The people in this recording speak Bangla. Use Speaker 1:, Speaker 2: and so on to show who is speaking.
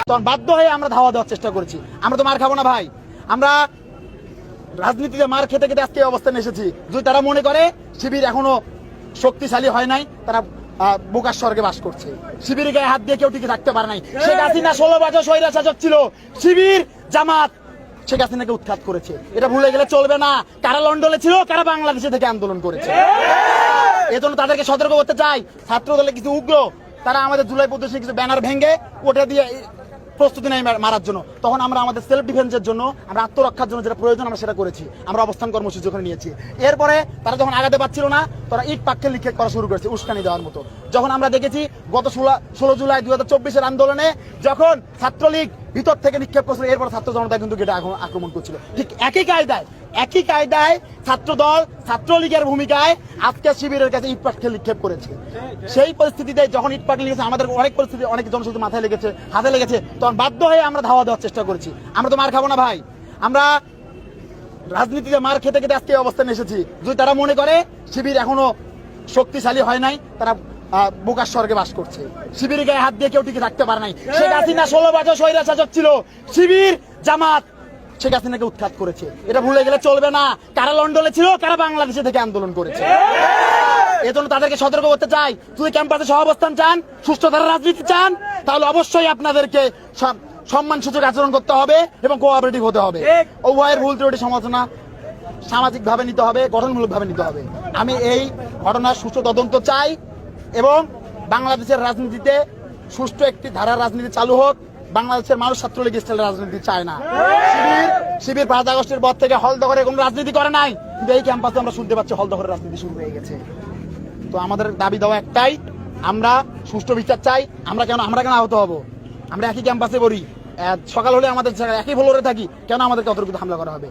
Speaker 1: তখন বাধ্য হয়ে আমরা ধাওয়া দেওয়ার চেষ্টা করেছি। আমরা তো মার খাবো না ভাই, আমরা রাজনীতিতে মার খেতে খেতে আজকে অবস্থানে এসেছি। যদি তারা মনে করে শিবির এখনো শক্তিশালী হয় নাই, তারা বোকার স্বর্গে বাস করছে। শিবির গায়ে হাত দিয়ে কেউ টিকে থাকতে পারে নাই। শেখ হাসিনা 16 বছর স্বৈরা শাসক ছিল, শিবির জামাত শেখ হাসিনাকে উৎখাত করেছে। এটা ভুলে গেলে চলবে না। কারা লন্ডনে ছিল, কারা বাংলাদেশে থেকে আন্দোলন করেছে। এজন্য তাদেরকে সতর্ক করতে চাই। ছাত্র দলে কিছু উগ্র, তারা আমাদের জুলাই প্রদর্শনী কিছু ব্যানার ভেঙে ওটা দিয়ে প্রস্তুতি নেই মারার জন্য। তখন আমরা আমাদের সেলফ ডিফেন্সের জন্য, আমরা আত্মরক্ষার জন্য যেটা প্রয়োজন আমরা সেটা করেছি। আমরা অবস্থান কর্মসূচি ওখানে নিয়েছি। এরপরে তারা যখন আগাতে পারছিল না, তারা ইট পাক্ষে লিখে করা শুরু করেছে উস্কানি দেওয়ার মতো। যখন আমরা দেখেছি গত 16 জুলাই 2024-এর আন্দোলনে যখন ছাত্রলীগ ভিতর থেকে নিক্ষেপ করছিল, এরপর ছাত্র জনতা কিন্তু গেটে আক্রমণ করছিল। ঠিক একই কায়দায় ছাত্রদল ছাত্রলীগের ভূমিকায় আজকে শিবিরের কাছে ইট পাটকে নিক্ষেপ করেছে। সেই পরিস্থিতিতে যখন ইট পাটকে লেগেছে, আমাদের অনেক পরিস্থিতি, অনেক জনশক্তি মাথায় লেগেছে, হাতে লেগেছে, তখন বাধ্য হয়ে আমরা ধাওয়া দেওয়ার চেষ্টা করেছি। আমরা তো মার খাবো না ভাই, আমরা রাজনীতিতে মার খেতে খেতে আজকে অবস্থানে এসেছি। যদি তারা মনে করে শিবির এখনো শক্তিশালী হয় নাই, তারা বোকার স্বর্গে বাস করছে। শিবির গায়ে হাত দিয়ে কেউ টিকে থাকতে পারে নাই। শেখ হাসিনা 16 বছর স্বৈরা শাসক ছিল, শিবির জামাত শেখ হাসিনাকে উৎখাত করেছে। এটা ভুলে গেলে চলবে না। কারা লন্ডনে ছিল, কারা বাংলাদেশে থেকে আন্দোলন করেছে। এজন্য তাদেরকে সতর্ক করতে চাই। যদি ক্যাম্পাসে সহাবস্থান চান, সুষ্ঠু ধারার রাজনীতি চান, তাহলে অবশ্যই আপনাদেরকে সম্মানসূচক আচরণ করতে হবে এবং কোঅপারেটিভ হতে হবে। উভয়ের ভুল ত্রুটি সমালোচনা সামাজিকভাবে নিতে হবে, গঠনমূলকভাবে নিতে হবে। আমি এই ঘটনার সুষ্ঠু তদন্ত চাই এবং বাংলাদেশের রাজনীতিতে সুষ্ঠু একটি ধারার রাজনীতি চালু হোক। বাংলাদেশের মানুষ ছাত্রলীগ স্টাইলের রাজনীতি চায় না। শিবির 5 আগস্টের পর থেকে হল দখলের কোনো রাজনীতি করে নাই, কিন্তু এই ক্যাম্পাসে আমরা শুনতে পাচ্ছি হল দখলের রাজনীতি শুরু হয়ে গেছে। তো আমাদের দাবি দেওয়া একটাই, আমরা সুষ্ঠু বিচার চাই। আমরা কেন আহত হব? আমরা একই ক্যাম্পাসে পড়ি, সকাল হলে আমাদের একই ফ্লোরে থাকি, কেন আমাদেরকে অতর্কিত হামলা করা হবে?